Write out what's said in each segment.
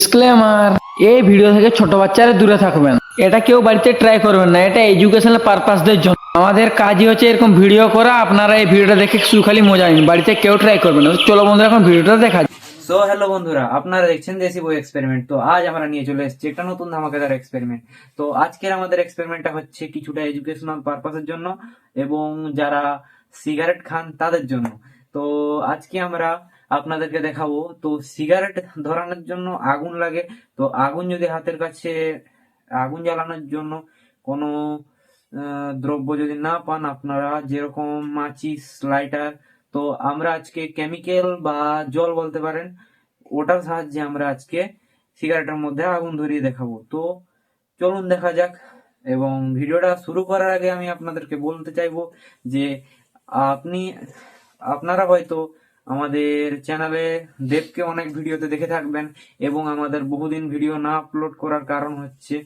Disclaimer, এই video থেকে ছোট বাচ্চারা দূরে থাকবেন। এটা কেউ বাড়িতে ট্রাই করবেন না, এটা এডুকেশনাল পারপাসদের জন্য। আমাদের কাজই হচ্ছে এরকম ভিডিও করা। আপনারা এই ভিডিওটা দেখে শুধু খালি মজা নিন, বাড়িতে কেউ ট্রাই করবেন না। চলো বন্ধুরা, এখন ভিডিওটা দেখা যাক। সো হ্যালো বন্ধুরা, আপনারা দেখছেন দেশি বই এক্সপেরিমেন্ট। তো আজ আমরা নিয়ে চলে এসেছি একটা নতুন ধামাকাদার এক্সপেরিমেন্ট। তো আজকের আমাদের এক্সপেরিমেন্টটা হচ্ছে কিছুটা এডুকেশনাল পারপাসের জন্য এবং যারা সিগারেট খান তাদের জন্য। তো আজকে আমরা আপনাদেরকে দেখাবো, তো সিগারেট ধরানোর জন্য আগুন লাগে। তো আগুন যদি হাতের কাছে, আগুন জ্বালানোর জন্য কোনো দ্রব্য যদি না পান আপনারা, যেরকম মাচিস, লাইটার, তো আমরা আজকে কেমিক্যাল বা জল বলতে পারেন, ওটার সাহায্যে আমরা আজকে সিগারেটের মধ্যে আগুন ধরিয়ে দেখাবো। তো চলুন দেখা যাক। এবং ভিডিওটা শুরু করার আগে আমি আপনাদেরকে বলতে চাইবো যে আপনি আপনারা হয়তো আমাদের চ্যানেলে দেবকে অনেক ভিডিওতে দেখে থাকবেন এবং আমাদের বহুদিন ভিডিও না আপলোড করার কারণ হচ্ছে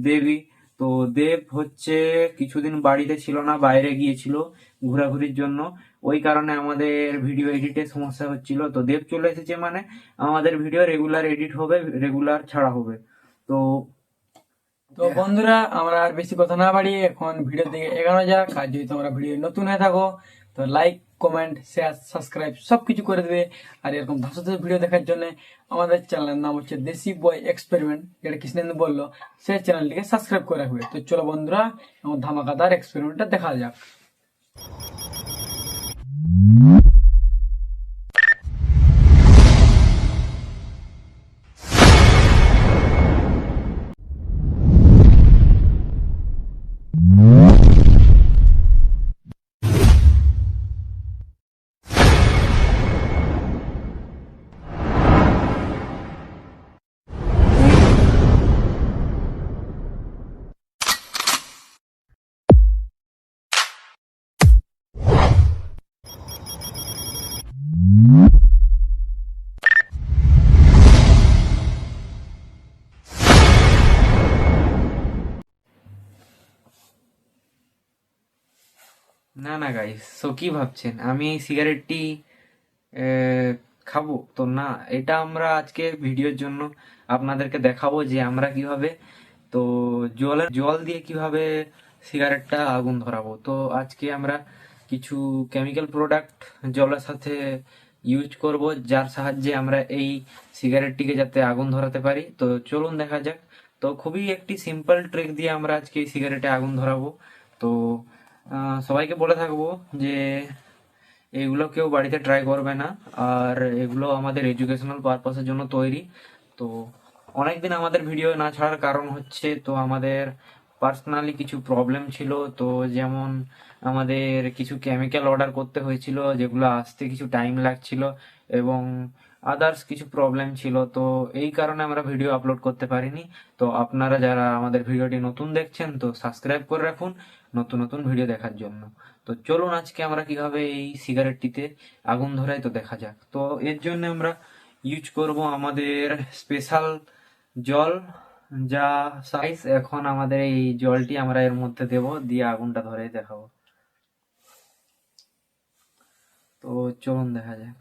দেবই। তো দেব হচ্ছে কিছুদিন বাড়িতে ছিল না, বাইরে গিয়েছিল ঘোরাঘুরির জন্য। ওই কারণে আমাদের ভিডিও এডিটে সমস্যা হচ্ছিল। তো দেব চলে এসেছে মানে আমাদের ভিডিও রেগুলার এডিট হবে, রেগুলার ছাড়া হবে। তো তো বন্ধুরা, আমরা আর বেশি কথা না বাড়িয়ে এখন ভিডিও দিকে এগোনো যাক। আর যদি তোমরা ভিডিও নতুন হয়ে থাকো তো লাইক, কমেন্ট, শেয়ার, সাবস্ক্রাইব সবকিছু করে দেবে। আর এরকম ধাঁচতে ভিডিও দেখার জন্য আমাদের চ্যানেলের নাম হচ্ছে দেশি বয় এক্সপেরিমেন্ট, যেটা কৃষ্ণেন্দু বললো, সেই চ্যানেলটিকে সাবস্ক্রাইব করে রাখবে। তো চলো বন্ধুরা, আমার ধামাকাদার এক্সপেরিমেন্টটা দেখা যাক। না না গাইস, সো কি ভাবছেন আমি এই সিগারেটটি আহ, খাবো? তো না, এটা আমরা আজকে ভিডিওর জন্য আপনাদেরকে দেখাবো যে আমরা কিভাবে, তো জল দিয়ে কিভাবে সিগারেটটা আগুন ধরাবো। তো আজকে আমরা কিছু কেমিক্যাল প্রোডাক্ট জলের সাথে ইউজ করব, যার সাহায্যে আমরা এই সিগারেটটিকে যাতে আগুন ধরাতে পারি। তো চলুন দেখা যাক। তো খুবই একটি সিম্পল ট্রিক দিয়ে আমরা আজকে এই সিগারেটে আগুন ধরাবো। তো সবাইকে বলে থাকবো যে এগুলো কেউ বাড়িতে ট্রাই করবে না। আর এগুলো আমাদের এডুকেশনাল পারপাসের জন্য তৈরি। তো অনেকদিন আমাদের ভিডিও না ছাড়ার কারণ হচ্ছে, তো আমাদের পার্সোনালি কিছু প্রবলেম ছিল। তো যেমন আমাদের কিছু কেমিক্যাল অর্ডার করতে হয়েছিল, যেগুলো আসতে কিছু টাইম লাগছিল, এবং আদার্স কিছু প্রবলেম ছিল। তো এই কারণে আমরা ভিডিও আপলোড করতে পারিনি। তো আপনারা যারা আমাদের ভিডিওটি নতুন দেখছেন, তো সাবস্ক্রাইব করে রাখুন নতুন নতুন ভিডিও দেখার জন্য। তো চলুন আজকে আমরা কিভাবে এই সিগারেটটিতে আগুন ধরাই তো দেখা যাক। তো এর জন্য আমরা ইউজ করব আমাদের স্পেশাল জল, যা সাইজ। এখন আমাদের এই জলটি আমরা এর মধ্যে দেব, দিয়ে আগুনটা ধরে দেখাবো। তো চলুন দেখা যাক।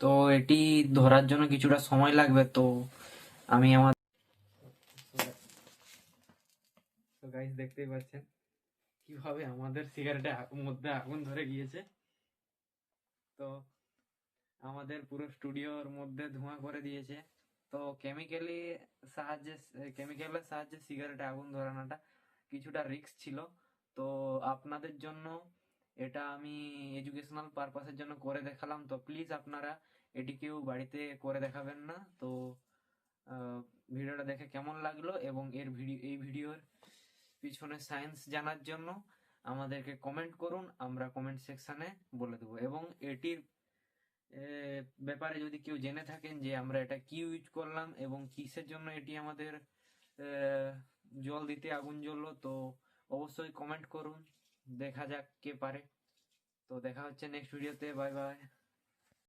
তো এটি ধরার জন্য কিছুটা সময় লাগবে। তো আমি আমার, তো গাইস দেখতেই পাচ্ছেন কিভাবে আমাদের সিগারেটে মধ্যে আগুন ধরে গিয়েছে। তো আমাদের পুরো স্টুডিওর মধ্যে ধোঁয়া করে দিয়েছে। তো কেমিক্যালের সাহায্যে সিগারেটে আগুন ধরানোটা কিছুটা রিস্ক ছিল। তো আপনাদের জন্য এটা আমি এডুকেশনাল পারপাসের জন্য করে দেখালাম। তো প্লিজ আপনারা এটি কেউ বাড়িতে করে দেখাবেন না। তো ভিডিওটা দেখে কেমন লাগলো এবং এই ভিডিওর পিছনে সায়েন্স জানার জন্য আমাদেরকে কমেন্ট করুন, আমরা কমেন্ট সেকশনে বলে দেবো। এবং এটির ব্যাপারে যদি কেউ জেনে থাকেন যে আমরা এটা কি ইউজ করলাম এবং কিসের জন্য এটি আমাদের জল দিতে আগুন জ্বললো, তো অবশ্যই কমেন্ট করুন। দেখা যাক কে পারে। তো দেখা হচ্ছে নেক্সট ভিডিওতে। Bye bye.